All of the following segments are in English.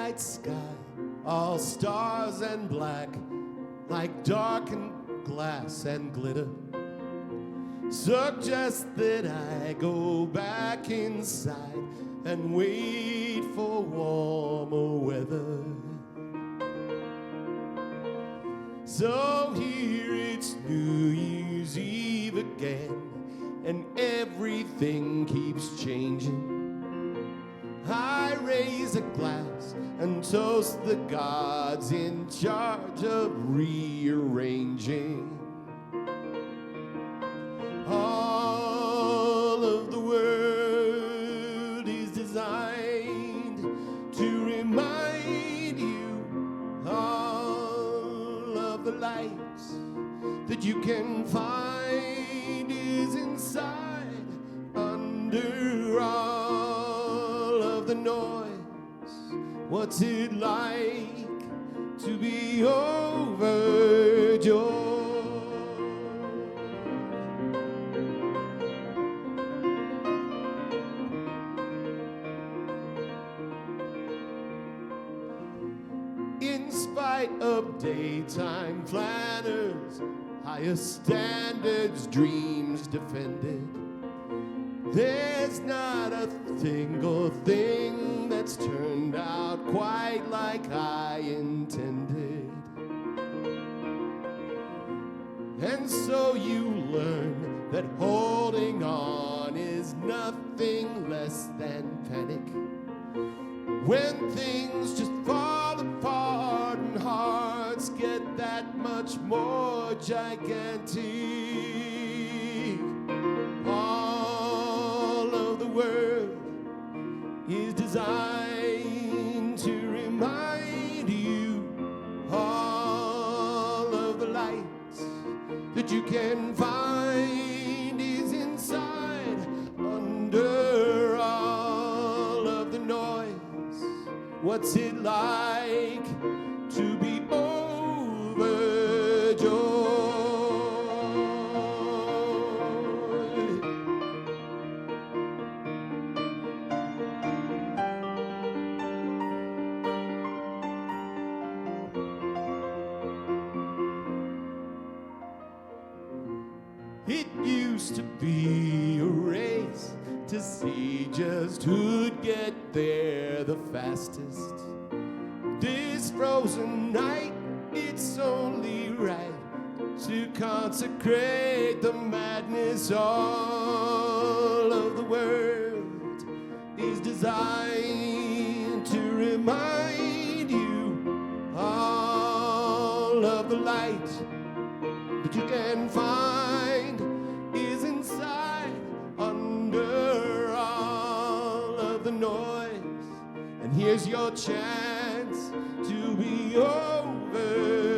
night sky, all stars and black, like darkened glass and glitter. Suggest that I go back inside and wait for warmer weather. So here it's New Year's Eve again, and everything keeps changing. I raise a glass and toast the gods in charge of rearranging. All of the world is designed to remind you all of the lights that you can find is inside under all of the noise. What's it like to be overjoyed? In spite of daytime planners, higher standards, dreams defended, there's not a single thing that's turned out quite like I intended. And so you learn that holding on is nothing less than panic. When things just fall apart and hearts get that much more gigantic, all of the world is designed to remind you all of the lights that you can find is inside under all of the noise. What's it like to be overjoyed? It used to be a race to see just who'd get there the fastest. This frozen night, it's only right to consecrate the madness. All of the world is designed to remind you all of the light that you can find is inside under all of the noise. And here's your chance to be overjoyed.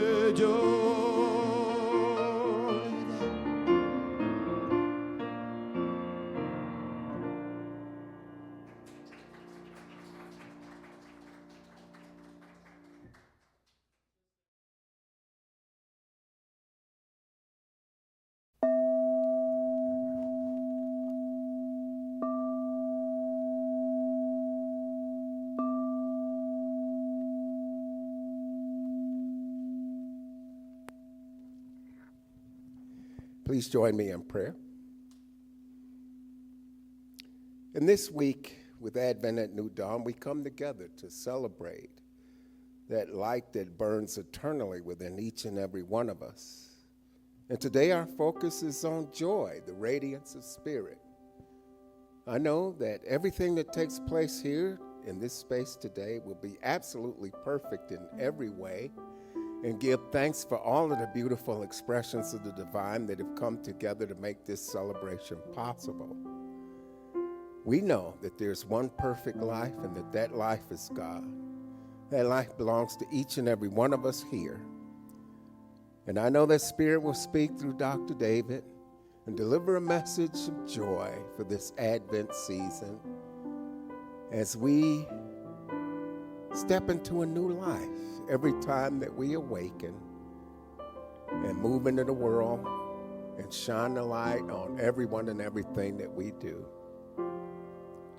Please join me in prayer. And this week, with Advent at New Dawn, we come together to celebrate that light that burns eternally within each and every one of us. And today our focus is on joy, the radiance of spirit. I know that everything that takes place here in this space today will be absolutely perfect in every way, and give thanks for all of the beautiful expressions of the divine that have come together to make this celebration possible. We know that there's one perfect life and that life is God. That life belongs to each and every one of us here. And I know that Spirit will speak through Dr. David and deliver a message of joy for this Advent season as we step into a new life every time that we awaken and move into the world and shine the light on everyone and everything that we do.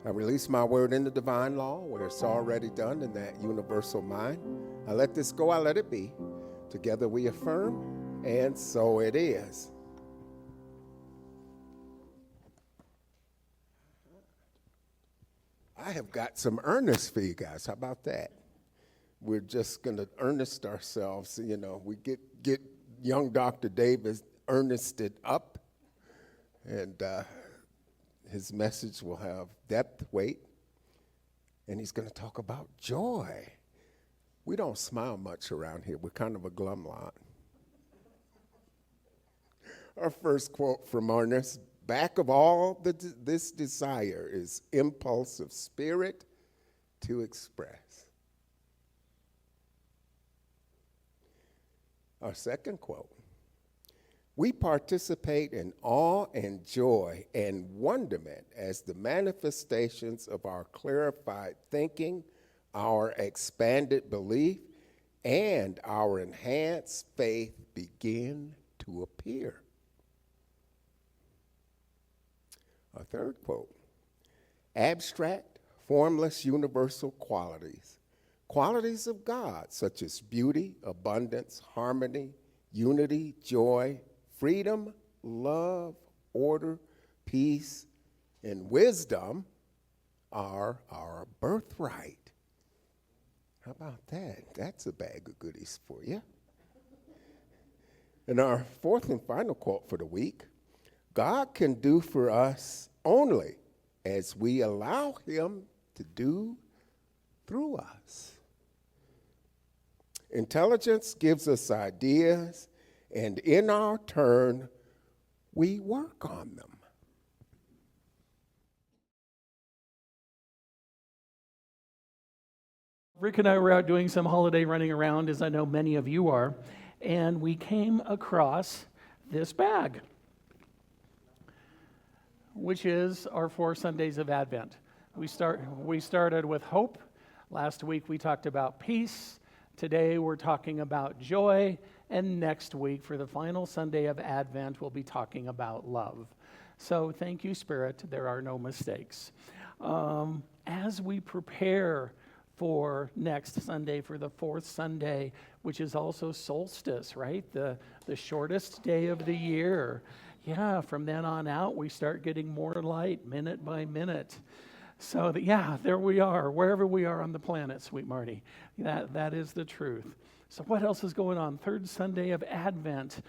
I release my word in the divine law where it's already done in that universal mind. I let this go, I let it be. Together we affirm, and so it is. I have got some earnest for you guys. How about that? We're just going to earnest ourselves. You know, we get young Dr. Davis earnested up, and his message will have depth, weight, and he's going to talk about joy. We don't smile much around here. We're kind of a glum lot. Our first quote from Ernest: back of all this desire is impulse of spirit to express. Our second quote: we participate in awe and joy and wonderment as the manifestations of our clarified thinking, our expanded belief, and our enhanced faith begin to appear. Our third quote: abstract, formless, universal qualities of God, such as beauty, abundance, harmony, unity, joy, freedom, love, order, peace, and wisdom, are our birthright. How about that? That's a bag of goodies for you. And our fourth and final quote for the week: God can do for us only as we allow him to do through us. Intelligence gives us ideas, and in our turn, we work on them. Rick and I were out doing some holiday running around, as I know many of you are, and we came across this bag, which is our 4 Sundays of Advent. We started with hope. Last week we talked about peace. Today we're talking about joy. And next week, for the final Sunday of Advent, we'll be talking about love. So thank you, Spirit. There are no mistakes. As we prepare for next Sunday, for the 4th Sunday, which is also solstice, right? The shortest day of the year. Yeah, from then on out, we start getting more light minute by minute. So, there we are, wherever we are on the planet, sweet Marty. That is the truth. So what else is going on? 3rd Sunday of Advent.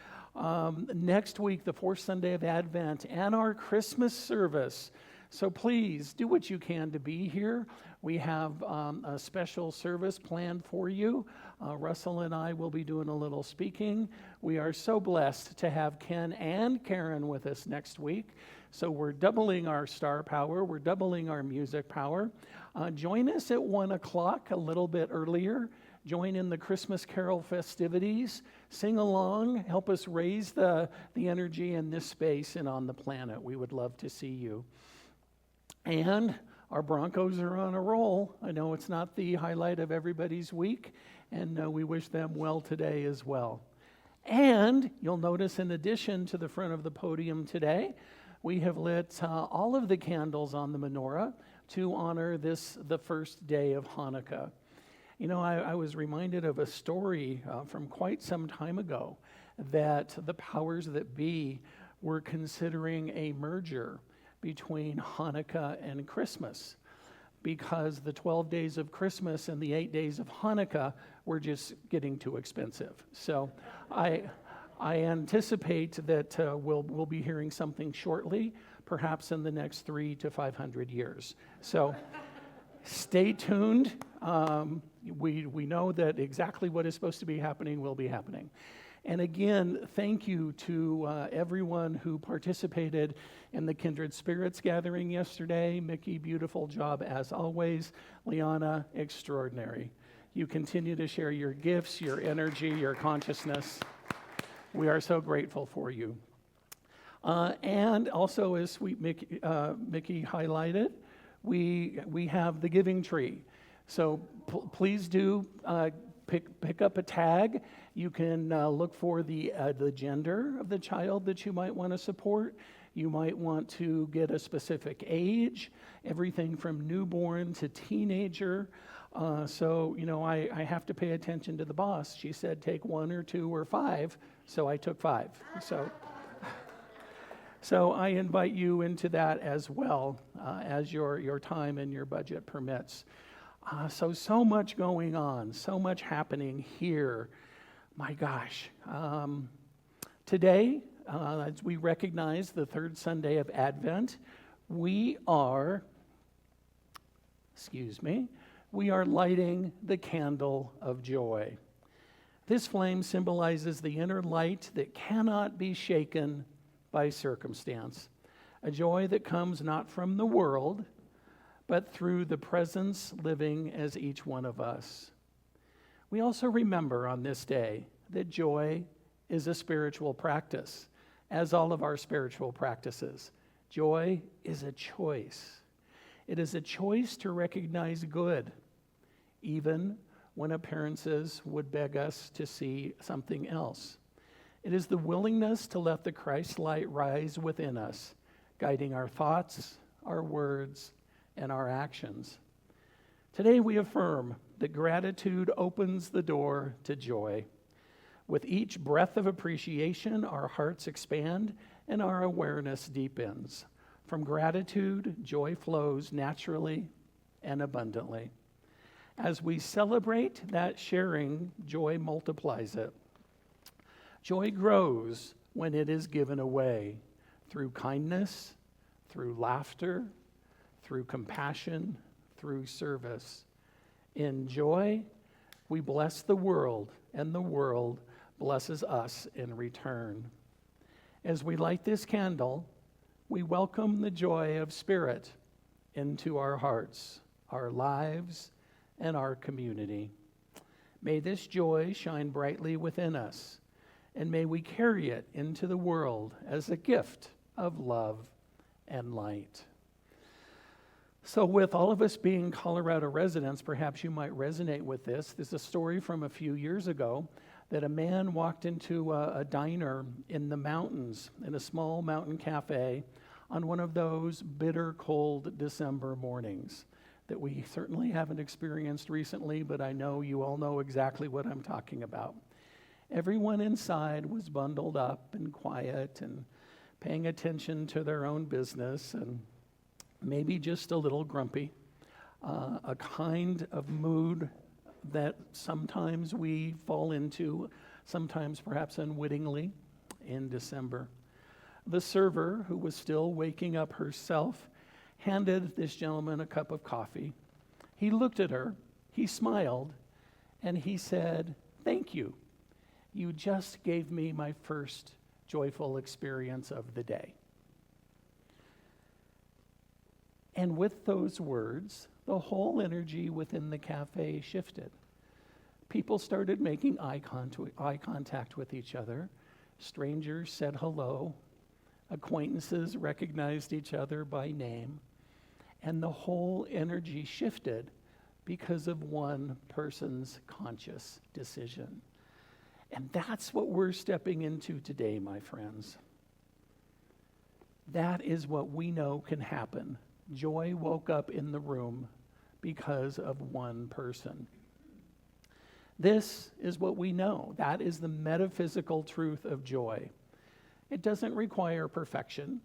Next week, the 4th Sunday of Advent, and our Christmas service. So please, do what you can to be here. We have a special service planned for you. Russell and I will be doing a little speaking. We are so blessed to have Ken and Karen with us next week. So we're doubling our star power. We're doubling our music power. Join us at 1 o'clock, a little bit earlier. Join in the Christmas Carol festivities. Sing along. Help us raise the energy in this space and on the planet. We would love to see you. And our Broncos are on a roll. I know it's not the highlight of everybody's week, and we wish them well today as well. And you'll notice, in addition to the front of the podium today, we have lit all of the candles on the menorah to honor the first day of Hanukkah. You know, I was reminded of a story from quite some time ago that the powers that be were considering a merger between Hanukkah and Christmas, because the 12 days of Christmas and the 8 days of Hanukkah were just getting too expensive. So I anticipate that we'll be hearing something shortly, perhaps in the next 300 to 500 years. So stay tuned. We know that exactly what is supposed to be happening will be happening. And again, thank you to everyone who participated in the Kindred Spirits gathering yesterday. Mickey, beautiful job as always. Liana, extraordinary. You continue to share your gifts, your energy, your consciousness. We are so grateful for you. And also, as sweet Mickey highlighted, we have the giving tree. So please do pick up a tag. You can look for the gender of the child that you might want to support. You might want to get a specific age, everything from newborn to teenager. I have to pay attention to the boss. She said take 1 or 2 or 5, so I took 5. So I invite you into that as well, as your time and your budget permits. So much going on, so much happening here. My gosh. Today, as we recognize the third Sunday of Advent, we are lighting the candle of joy. This flame symbolizes the inner light that cannot be shaken by circumstance, a joy that comes not from the world, but through the presence living as each one of us. We also remember on this day that joy is a spiritual practice, as all of our spiritual practices. Joy is a choice. It is a choice to recognize good, even when appearances would beg us to see something else. It is the willingness to let the Christ light rise within us, guiding our thoughts, our words, and our actions. Today we affirm that gratitude opens the door to joy. With each breath of appreciation, our hearts expand and our awareness deepens. From gratitude, joy flows naturally and abundantly. As we celebrate that sharing, joy multiplies it. Joy grows when it is given away through kindness, through laughter, through compassion, through service. In joy, we bless the world, and the world blesses us in return. As we light this candle, we welcome the joy of Spirit into our hearts, our lives, and our community. May this joy shine brightly within us, and may we carry it into the world as a gift of love and light. So with all of us being Colorado residents, perhaps you might resonate with this. There's a story from a few years ago that a man walked into a diner in the mountains, in a small mountain cafe, on one of those bitter cold December mornings that we certainly haven't experienced recently, but I know you all know exactly what I'm talking about. Everyone inside was bundled up and quiet and paying attention to their own business and maybe just a little grumpy, a kind of mood that sometimes we fall into, sometimes perhaps unwittingly, in December. The server, who was still waking up herself, handed this gentleman a cup of coffee. He looked at her, he smiled, and he said, "Thank you. You just gave me my first joyful experience of the day." And with those words, the whole energy within the cafe shifted. People started making eye contact with each other. Strangers said hello. Acquaintances recognized each other by name. And the whole energy shifted because of one person's conscious decision. And that's what we're stepping into today, my friends. That is what we know can happen. Joy woke up in the room because of one person. This is what we know. That is the metaphysical truth of joy. It doesn't require perfection.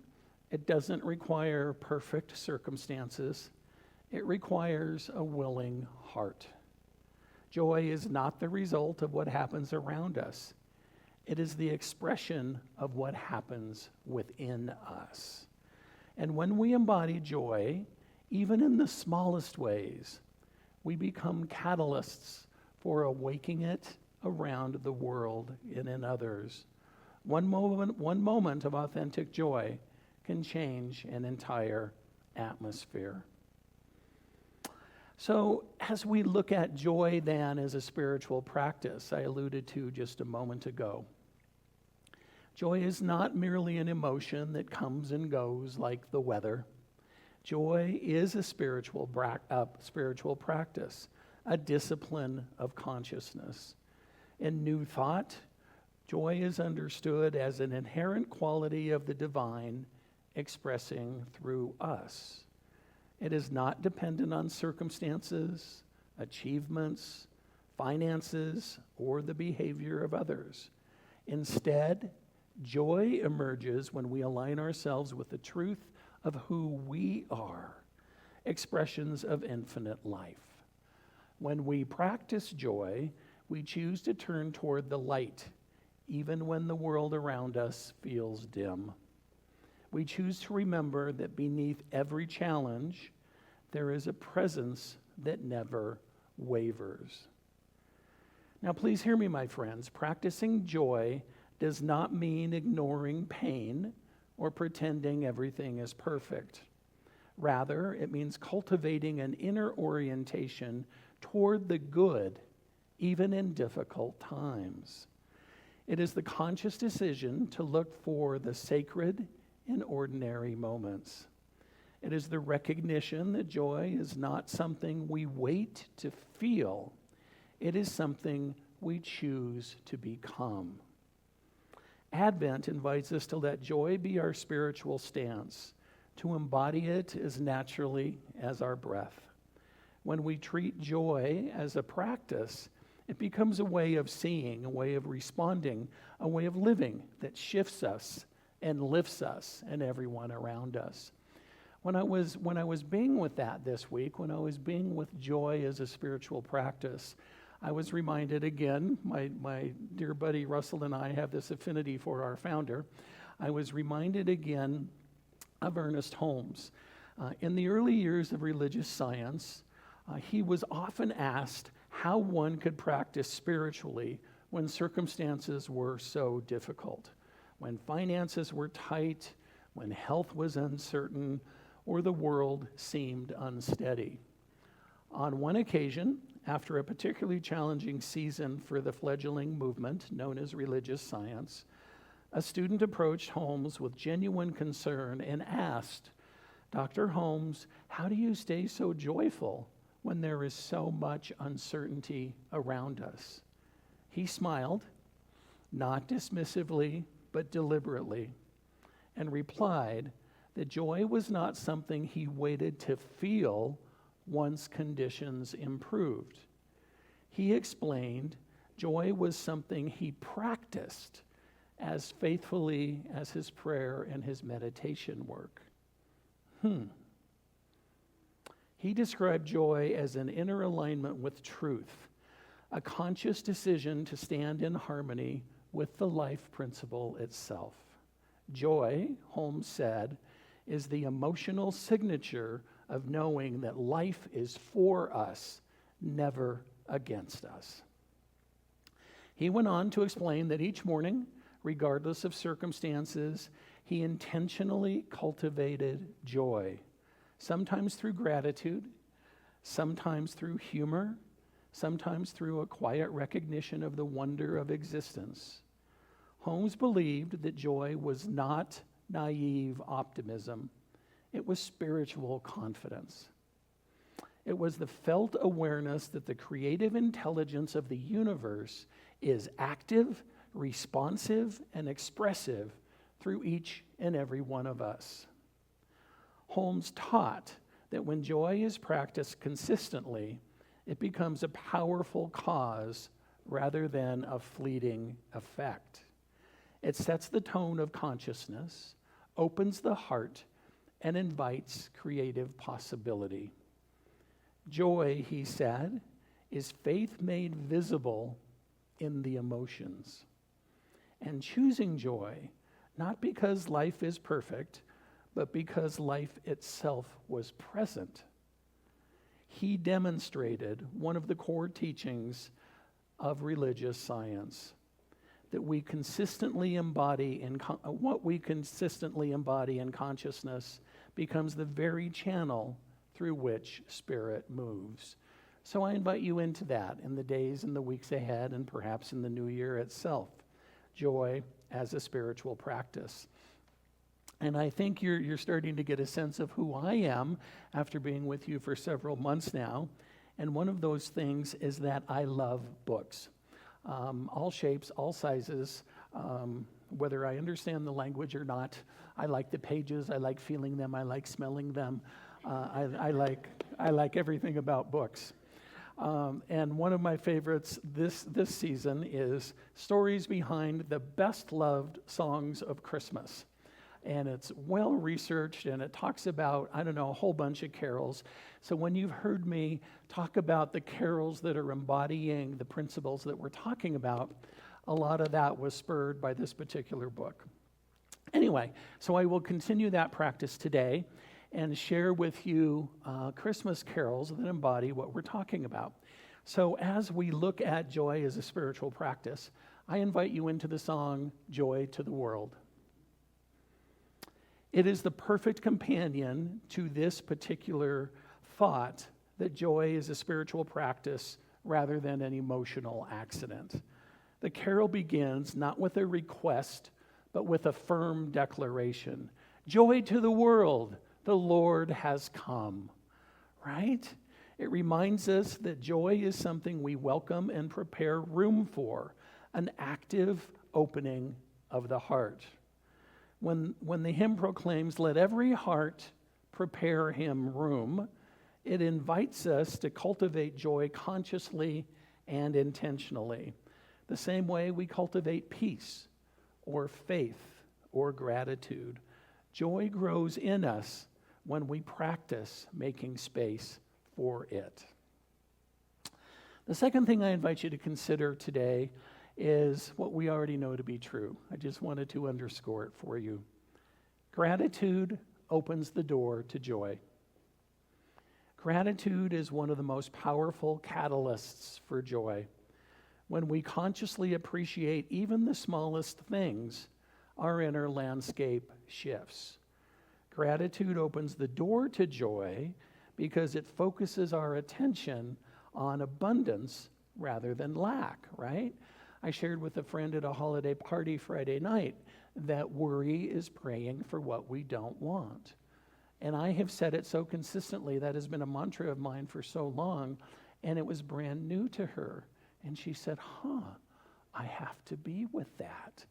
It doesn't require perfect circumstances. It requires a willing heart. Joy is not the result of what happens around us. It is the expression of what happens within us. And when we embody joy, even in the smallest ways, we become catalysts for awaking it around the world and in others. One moment of authentic joy can change an entire atmosphere. So as we look at joy then as a spiritual practice, I alluded to just a moment ago, joy is not merely an emotion that comes and goes like the weather. Joy is a spiritual practice, a discipline of consciousness. In New Thought, joy is understood as an inherent quality of the divine expressing through us. It is not dependent on circumstances, achievements, finances, or the behavior of others. Instead, joy emerges when we align ourselves with the truth of who we are, expressions of infinite life. When we practice joy, we choose to turn toward the light, even when the world around us feels dim. We choose to remember that beneath every challenge, there is a presence that never wavers. Now, please hear me, my friends. Practicing joy does not mean ignoring pain or pretending everything is perfect. Rather, it means cultivating an inner orientation toward the good, even in difficult times. It is the conscious decision to look for the sacred in ordinary moments. It is the recognition that joy is not something we wait to feel. It is something we choose to become. Advent invites us to let joy be our spiritual stance, to embody it as naturally as our breath. When we treat joy as a practice, it becomes a way of seeing, a way of responding, a way of living that shifts us and lifts us and everyone around us. When I was being with that this week, when I was being with joy as a spiritual practice, I was reminded again, my dear buddy Russell and I have this affinity for our founder. I was reminded again of Ernest Holmes. In the early years of religious science, he was often asked how one could practice spiritually when circumstances were so difficult, when finances were tight, when health was uncertain, or the world seemed unsteady. On one occasion, after a particularly challenging season for the fledgling movement known as religious science, a student approached Holmes with genuine concern and asked, "Dr. Holmes, how do you stay so joyful when there is so much uncertainty around us?" He smiled, not dismissively, but deliberately, and replied that joy was not something he waited to feel once conditions improved. He explained joy was something he practiced as faithfully as his prayer and his meditation work. He described joy as an inner alignment with truth, a conscious decision to stand in harmony with the life principle itself. Joy, Holmes said, is the emotional signature of knowing that life is for us, never against us. He went on to explain that each morning, regardless of circumstances, he intentionally cultivated joy, sometimes through gratitude, sometimes through humor, sometimes through a quiet recognition of the wonder of existence. Holmes believed that joy was not naive optimism. It was spiritual confidence. It was the felt awareness that the creative intelligence of the universe is active, responsive, and expressive through each and every one of us. Holmes taught that when joy is practiced consistently, it becomes a powerful cause rather than a fleeting effect. It sets the tone of consciousness, opens the heart, and invites creative possibility. Joy, he said, is faith made visible in the emotions. And choosing joy, not because life is perfect, but because life itself was present. He demonstrated one of the core teachings of religious science, that we consistently embody in what we consistently embody in consciousness becomes the very channel through which spirit moves. So I invite you into that in the days and the weeks ahead, and perhaps in the new year itself. Joy as a spiritual practice. And I think you're starting to get a sense of who I am after being with you for several months now. And one of those things is that I love books. All shapes, all sizes, whether I understand the language or not. I like the pages, I like feeling them, I like smelling them. I like everything about books. And one of my favorites this season is Stories Behind the Best Loved Songs of Christmas. And it's well researched, and it talks about, a whole bunch of carols. So when you've heard me talk about the carols that are embodying the principles that we're talking about, a lot of that was spurred by this particular book. Anyway, so I will continue that practice today and share with you Christmas carols that embody what we're talking about. So as we look at joy as a spiritual practice, I invite you into the song, Joy to the World. It is the perfect companion to this particular thought that joy is a spiritual practice rather than an emotional accident. The carol begins not with a request, but with a firm declaration. Joy to the world, the Lord has come, right? It reminds us that joy is something we welcome and prepare room for, an active opening of the heart. When the hymn proclaims, let every heart prepare him room, it invites us to cultivate joy consciously and intentionally, the same way we cultivate peace or faith or gratitude. Joy grows in us when we practice making space for it. The second thing I invite you to consider today is what we already know to be true. I just wanted to underscore it for you. Gratitude opens the door to joy. Gratitude is one of the most powerful catalysts for joy. When we consciously appreciate even the smallest things, our inner landscape shifts. Gratitude opens the door to joy because it focuses our attention on abundance rather than lack, right? I shared with a friend at a holiday party Friday night that worry is praying for what we don't want. And I have said it so consistently, that has been a mantra of mine for so long, and it was brand new to her. And she said, I have to be with that.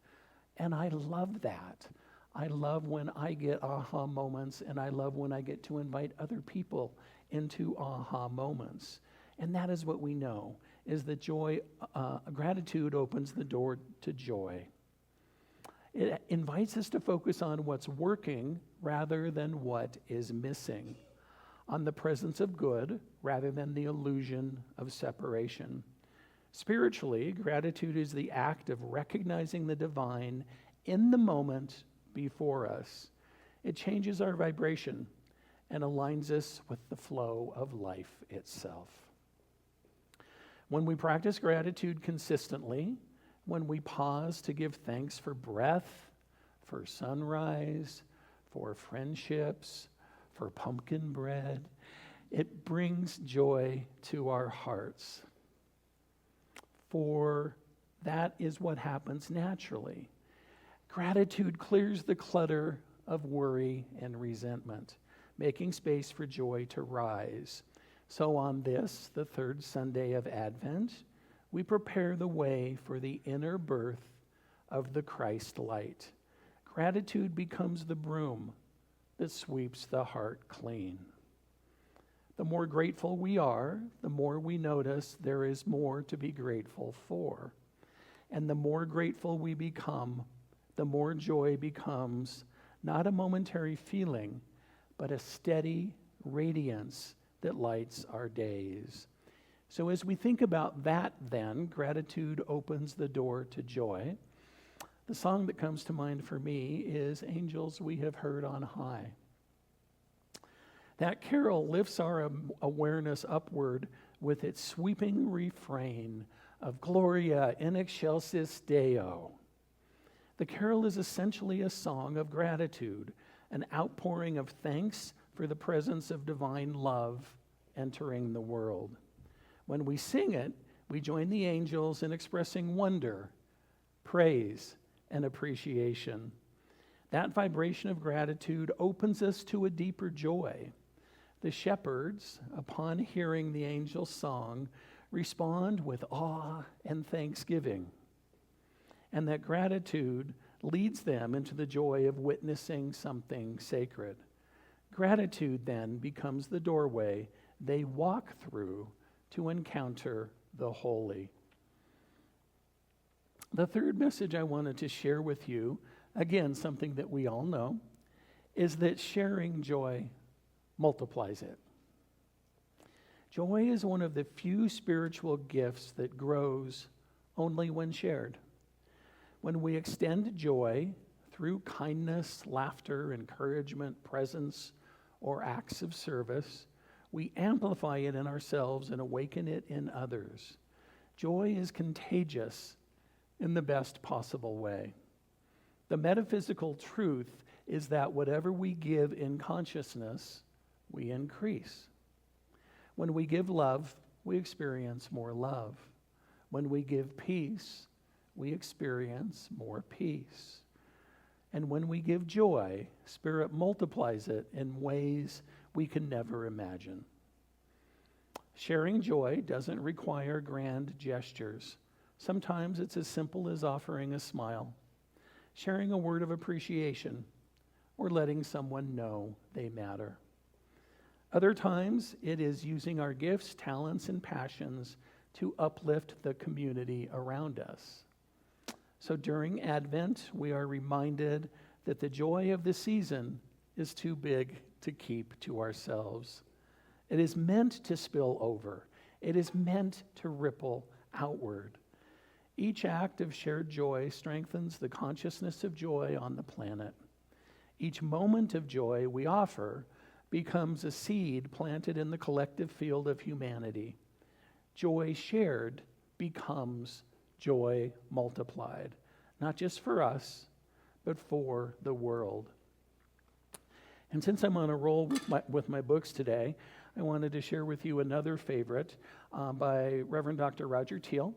And I love that. I love when I get aha moments, and I love when I get to invite other people into aha moments. And that is what we know, is that joy, gratitude opens the door to joy. It invites us to focus on what's working rather than what is missing, on the presence of good rather than the illusion of separation. Spiritually, gratitude is the act of recognizing the divine in the moment before us. It changes our vibration and aligns us with the flow of life itself. When we practice gratitude consistently, when we pause to give thanks for breath, for sunrise, for friendships, for pumpkin bread, it brings joy to our hearts. For that is what happens naturally. Gratitude clears the clutter of worry and resentment, making space for joy to rise. So on this, the third Sunday of Advent, we prepare the way for the inner birth of the Christ light. Gratitude becomes the broom that sweeps the heart clean. The more grateful we are, the more we notice there is more to be grateful for. And the more grateful we become, the more joy becomes not a momentary feeling, but a steady radiance that lights our days. So as we think about that then, gratitude opens the door to joy. The song that comes to mind for me is Angels We Have Heard on High. That carol lifts our awareness upward with its sweeping refrain of Gloria in excelsis Deo. The carol is essentially a song of gratitude, an outpouring of thanks for the presence of divine love entering the world. When we sing it, we join the angels in expressing wonder, praise, and appreciation. That vibration of gratitude opens us to a deeper joy. The shepherds, upon hearing the angel's song, respond with awe and thanksgiving. And that gratitude leads them into the joy of witnessing something sacred. Gratitude then becomes the doorway they walk through to encounter the holy. The third message I wanted to share with you, again, something that we all know, is that sharing joy multiplies it. Joy is one of the few spiritual gifts that grows only when shared. When we extend joy through kindness, laughter, encouragement, presence, or acts of service, we amplify it in ourselves and awaken it in others. Joy is contagious in the best possible way. The metaphysical truth is that whatever we give in consciousness, we increase. When we give love, we experience more love. When we give peace, we experience more peace. And when we give joy, Spirit multiplies it in ways we can never imagine. Sharing joy doesn't require grand gestures. Sometimes it's as simple as offering a smile, sharing a word of appreciation, or letting someone know they matter. Other times, it is using our gifts, talents, and passions to uplift the community around us. So during Advent, we are reminded that the joy of the season is too big to keep to ourselves. It is meant to spill over. It is meant to ripple outward. Each act of shared joy strengthens the consciousness of joy on the planet. Each moment of joy we offer becomes a seed planted in the collective field of humanity. Joy shared becomes joy multiplied, not just for us, but for the world. And since I'm on a roll with my books today, I wanted to share with you another favorite by Reverend Dr. Roger Teal,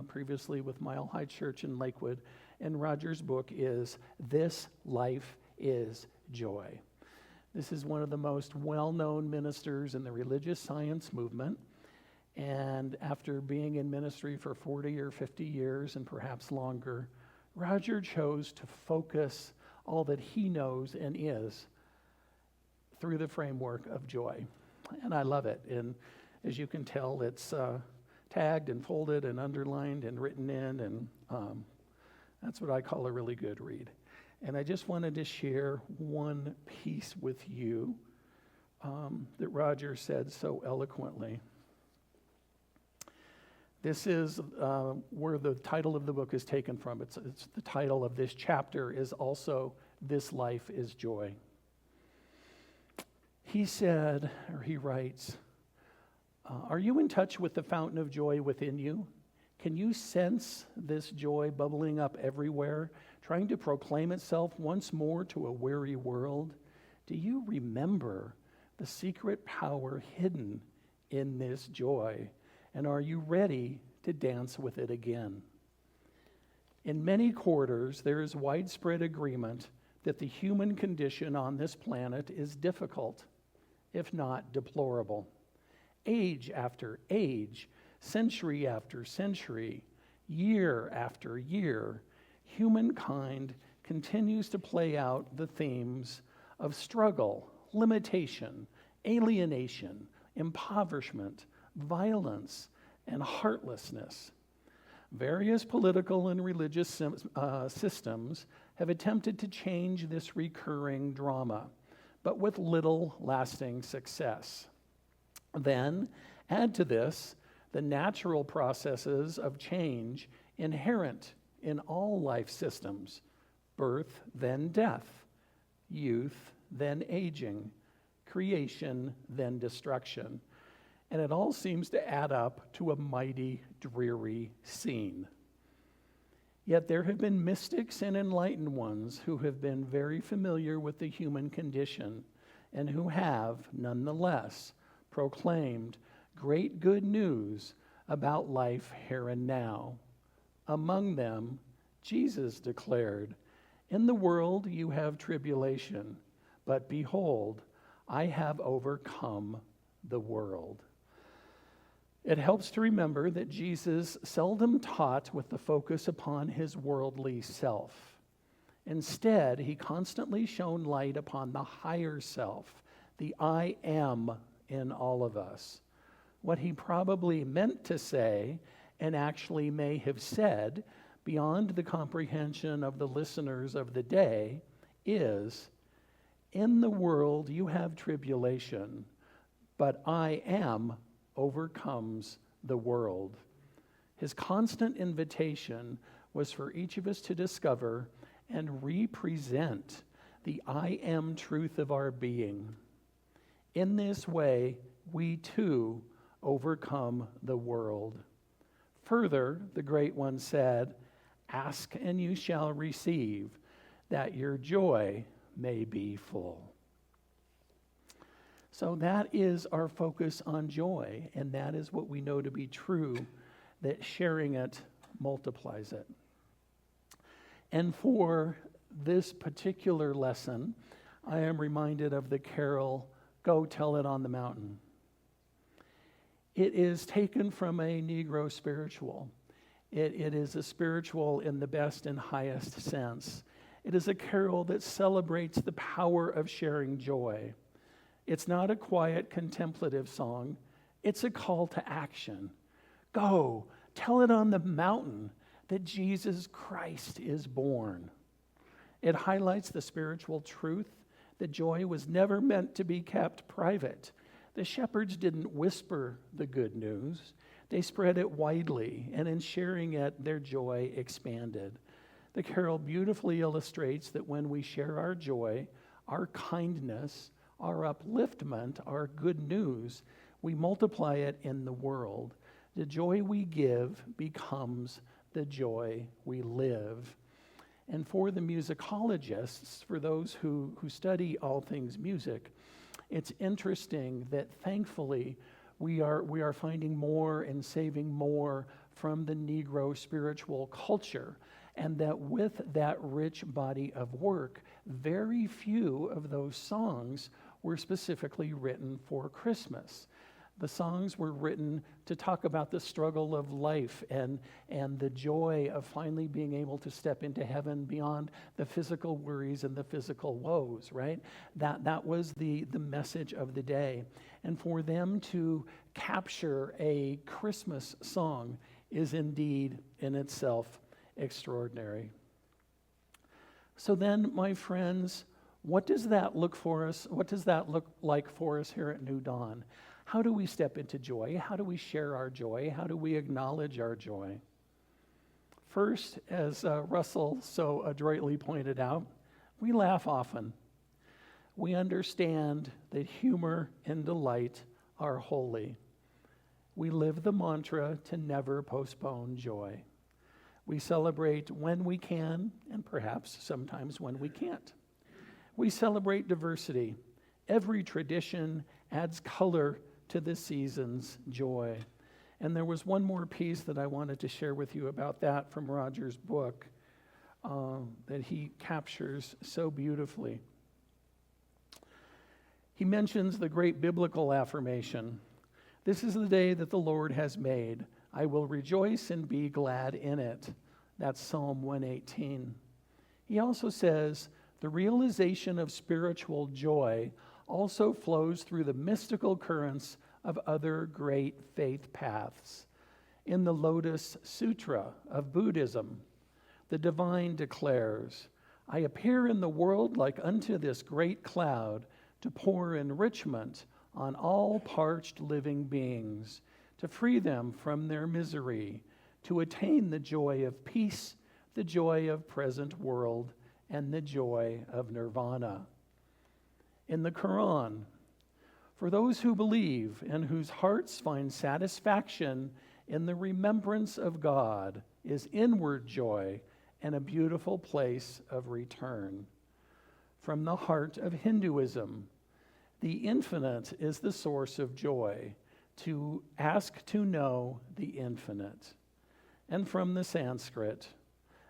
previously with Mile High Church in Lakewood. And Roger's book is This Life is Joy. This is one of the most well-known ministers in the religious science movement. And after being in ministry for 40 or 50 years and perhaps longer, Roger chose to focus all that he knows and is through the framework of joy. And I love it. And as you can tell, it's tagged and folded and underlined and written in, and that's what I call a really good read. And I just wanted to share one piece with you that Roger said so eloquently. This is where the title of the book is taken from. It's the title of this chapter is also This Life is Joy. He said, or he writes, are you in touch with the fountain of joy within you? Can you sense this joy bubbling up everywhere, trying to proclaim itself once more to a weary world? Do you remember the secret power hidden in this joy? And are you ready to dance with it again? In many quarters, there is widespread agreement that the human condition on this planet is difficult, if not deplorable. Age after age, century after century, year after year, humankind continues to play out the themes of struggle, limitation, alienation, impoverishment, violence, and heartlessness. Various political and religious systems have attempted to change this recurring drama, but with little lasting success. Then, add to this the natural processes of change inherent in all life systems: birth, then death; youth, then aging; creation, then destruction. And it all seems to add up to a mighty, dreary scene. Yet there have been mystics and enlightened ones who have been very familiar with the human condition and who have, nonetheless, proclaimed great good news about life here and now. Among them, Jesus declared, "In the world you have tribulation, but behold, I have overcome the world." It helps to remember that Jesus seldom taught with the focus upon his worldly self. Instead, he constantly shone light upon the higher self, the I am in all of us. What he probably meant to say, and actually may have said, beyond the comprehension of the listeners of the day, is, in the world you have tribulation, but I am overcomes the world. His constant invitation was for each of us to discover and represent the I am truth of our being. In this way, we too overcome the world. Further, the Great One said, "Ask and you shall receive, that your joy may be full." So that is our focus on joy, and that is what we know to be true, that sharing it multiplies it. And for this particular lesson, I am reminded of the carol, "Go Tell It on the Mountain." It is taken from a Negro spiritual. It is a spiritual in the best and highest sense. It is a carol that celebrates the power of sharing joy. It's not a quiet contemplative song. It's a call to action. Go, tell it on the mountain that Jesus Christ is born. It highlights the spiritual truth that joy was never meant to be kept private. The shepherds didn't whisper the good news. They spread it widely, and in sharing it, their joy expanded. The carol beautifully illustrates that when we share our joy, our kindness, our upliftment, our good news, we multiply it in the world. The joy we give becomes the joy we live. And for the musicologists, for those who study all things music, it's interesting that thankfully we are finding more and saving more from the Negro spiritual culture, and that with that rich body of work, very few of those songs were specifically written for Christmas. The songs were written to talk about the struggle of life and the joy of finally being able to step into heaven beyond the physical worries and the physical woes, right? That was the message of the day. And for them to capture a Christmas song is indeed in itself extraordinary. So then, my friends, what does that look for us? What does that look like for us here at New Dawn? How do we step into joy? How do we share our joy? How do we acknowledge our joy? First, as Russell so adroitly pointed out, we laugh often. We understand that humor and delight are holy. We live the mantra to never postpone joy. We celebrate when we can, and perhaps sometimes when we can't. We celebrate diversity. Every tradition adds color to this season's joy. And there was one more piece that I wanted to share with you about that from Roger's book that he captures so beautifully. He mentions the great biblical affirmation, "This is the day that the Lord has made. I will rejoice and be glad in it." That's Psalm 118. He also says, the realization of spiritual joy also flows through the mystical currents of other great faith paths. In the Lotus Sutra of Buddhism, the divine declares, "I appear in the world like unto this great cloud to pour enrichment on all parched living beings, to free them from their misery, to attain the joy of peace, the joy of present world, and the joy of nirvana." In the Quran, "For those who believe and whose hearts find satisfaction in the remembrance of God is inward joy and a beautiful place of return." From the heart of Hinduism, the infinite is the source of joy, to ask to know the infinite. And from the Sanskrit,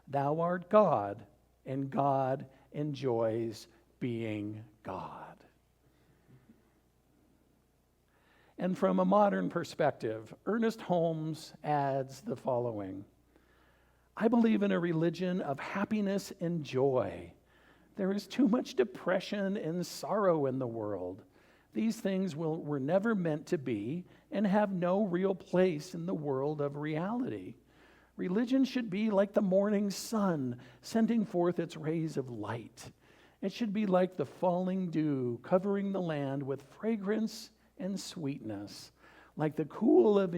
"Thou art God, and God enjoys being God." And from a modern perspective, Ernest Holmes adds the following, I believe in a religion of happiness and joy. There is too much depression and sorrow in the world. These things were never meant to be and have no real place in the world of reality. Religion should be like the morning sun, sending forth its rays of light. It should be like the falling dew, covering the land with fragrance and sweetness, like the cool of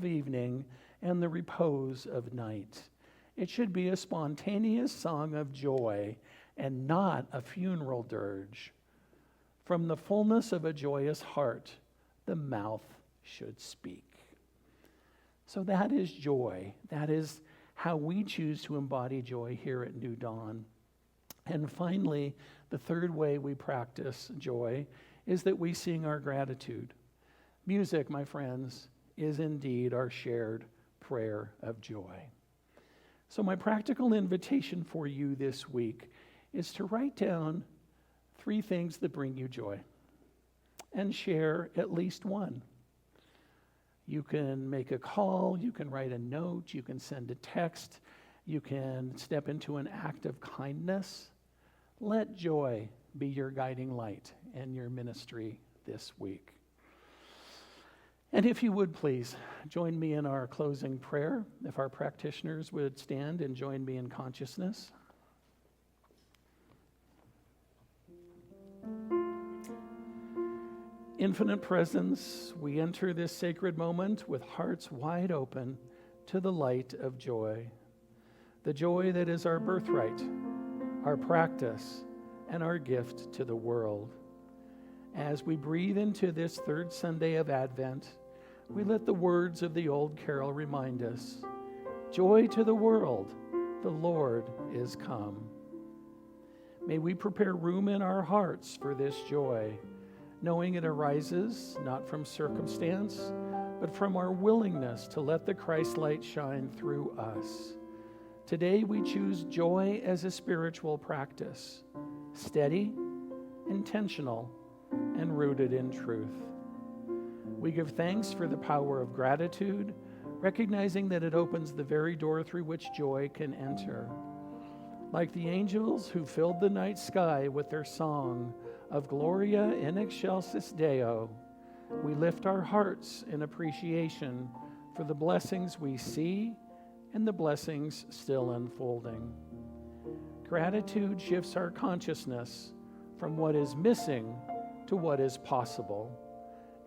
evening and the repose of night. It should be a spontaneous song of joy and not a funeral dirge. From the fullness of a joyous heart, the mouth should speak. So that is joy. That is how we choose to embody joy here at New Dawn. And finally, the third way we practice joy is that we sing our gratitude. Music, my friends, is indeed our shared prayer of joy. So my practical invitation for you this week is to write down 3 things that bring you joy and share at least one. You can make a call, you can write a note, you can send a text, you can step into an act of kindness. Let joy be your guiding light in your ministry this week. And if you would please join me in our closing prayer, if our practitioners would stand and join me in consciousness. Infinite presence, we enter this sacred moment with hearts wide open to the light of joy. The joy that is our birthright, our practice, and our gift to the world. As we breathe into this third Sunday of Advent, we let the words of the old carol remind us, joy to the world, the Lord is come. May we prepare room in our hearts for this joy, knowing it arises not from circumstance, but from our willingness to let the Christ light shine through us. Today we choose joy as a spiritual practice, steady, intentional, and rooted in truth. We give thanks for the power of gratitude, recognizing that it opens the very door through which joy can enter. Like the angels who filled the night sky with their song of Gloria in excelsis Deo, we lift our hearts in appreciation for the blessings we see and the blessings still unfolding. Gratitude shifts our consciousness from what is missing to what is possible.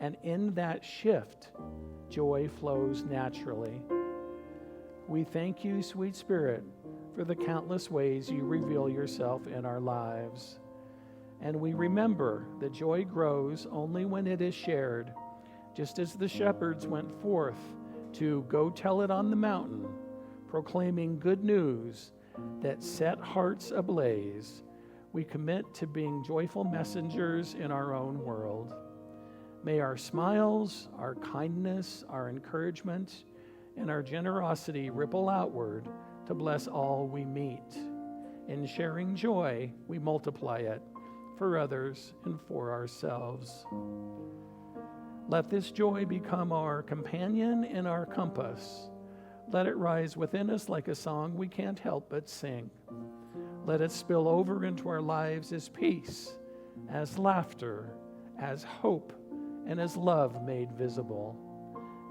And in that shift, joy flows naturally. We thank you, sweet Spirit, for the countless ways you reveal yourself in our lives. And we remember that joy grows only when it is shared, just as the shepherds went forth to go tell it on the mountain, proclaiming good news that set hearts ablaze. We commit to being joyful messengers in our own world. May our smiles, our kindness, our encouragement, and our generosity ripple outward to bless all we meet. In sharing joy, we multiply it for others and for ourselves. Let this joy become our companion and our compass. Let it rise within us like a song we can't help but sing. Let it spill over into our lives as peace, as laughter, as hope, and as love made visible.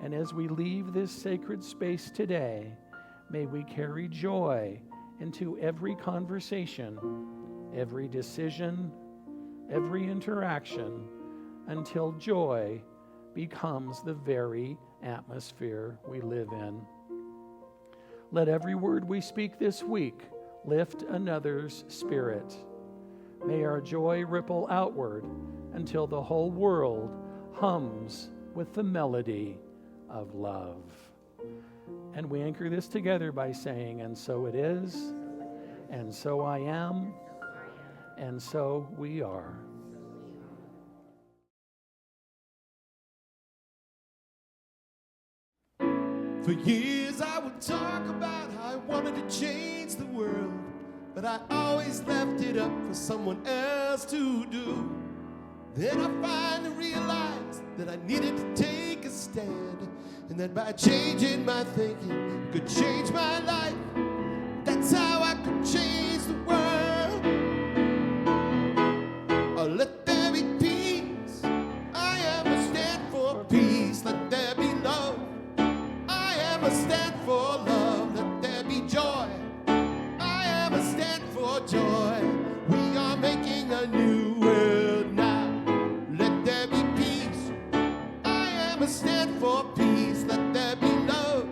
And as we leave this sacred space today, may we carry joy into every conversation, every decision, every interaction, until joy becomes the very atmosphere we live in. Let every word we speak this week lift another's spirit. May our joy ripple outward until the whole world hums with the melody of love. And we anchor this together by saying, and so it is, and so I am, and so we are. For years I would talk about how I wanted to change the world, but I always left it up for someone else to do. Then I finally realized that I needed to take a stand and that by changing my thinking could change my life. That's how I could change the world. Let there be peace. I am a stand for peace. Let there be love. I am a stand for love. Let there be joy. I am a stand for joy. We are making a new world now. Let there be peace. I am a stand for peace. Let there be love.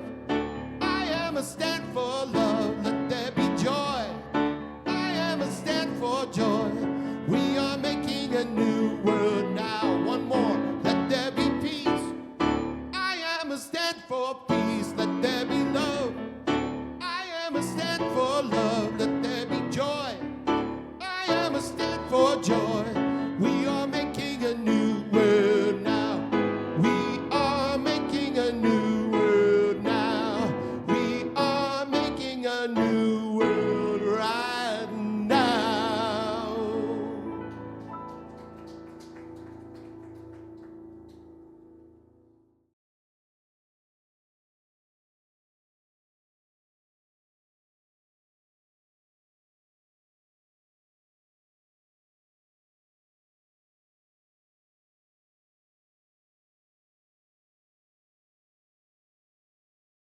I am a stand for love. Let there be joy. I am a stand for joy. We are making a new world now. One more. Let there be peace. I am a stand for peace. Let there be love. I am a stand for love. Let there be joy. I am a stand for joy. We are making a new world now. We are making a new world now. We are making a new